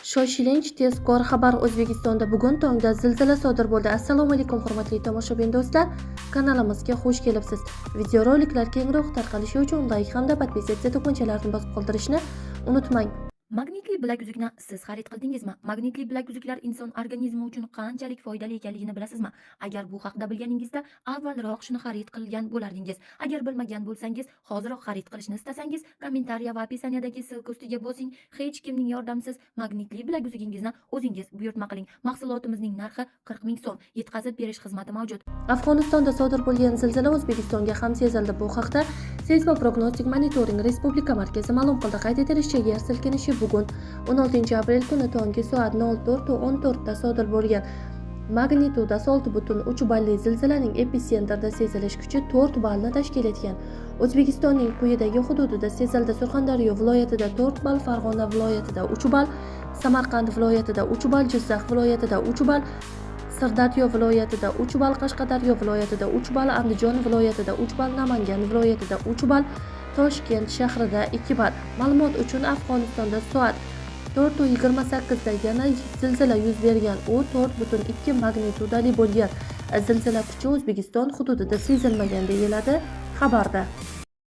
Shoshilinch tezkor xabar. O'zbekistonda bugun tongda zilzila sodir bo'ldi. Assalomu alaykum hurmatli tomoshabin do'stlar. Kanalimizga xush kelibsiz. Videoroliklar kengroq tarqalishi uchun like hamda podpisatsiya tugmachalarini bosib qoldirishni unutmang. Magnitli bilaguzukni siz xarid qildingizmi? Magnitli bilaguzuklar inson organizmi uchun qanchalik foydali ekanligini bilasizmi? Agar bu haqida bilganingizda avvalroq shuni xarid qilgan bo'lardingiz. Agar bilmagan bo'lsangiz, hoziroq xarid qilishni istasangiz, kommentariya va opisiyaniyadagi silka ustiga bosing. Hech kimning yordamisiz magnitli bilaguzugingizni o'zingiz buyurtma qiling. Mahsulotimizning narxi 40 ming so'm. Yetkazib berish xizmati mavjud. Afg'onistonda sodir bo'lgan zilzila O'zbekistonga ham sezildi. Bu haqda Seysmoprognostik monitoring respublika markazi ma'lum qildi. Qayd etilishicha, yer silkinishi bugun 16 aprel kuni tongi soat 04:14 da sodir bo'lgan. Magnitudasi 6,3 balli zilzilaning episentrida sezilish kuchi 4 ballni tashkil etgan. O'zbekistonning quyidagi hududida sezildi: Surxondaryo viloyatida 4 ball, Farg'ona viloyatida 3 ball, Samarqand viloyatida 3 ball, Jizzax viloyatida 3 ball, Sirdaryo viloyatida 3 ball, Qashqadaryo viloyatida 3 ball, Andijon viloyatida 3 ball, Namangan viloyatida 3 ball, Toshkent shahrida 2 ball. Ma'lumot uchun, Afg'onistonda soat 4:28 da yana zilzila yuz bergan. U 4,2 magnitudali bo'lgan. Zilzila kuchi O'zbekiston hududida sezilmagan deyiladi xabarda.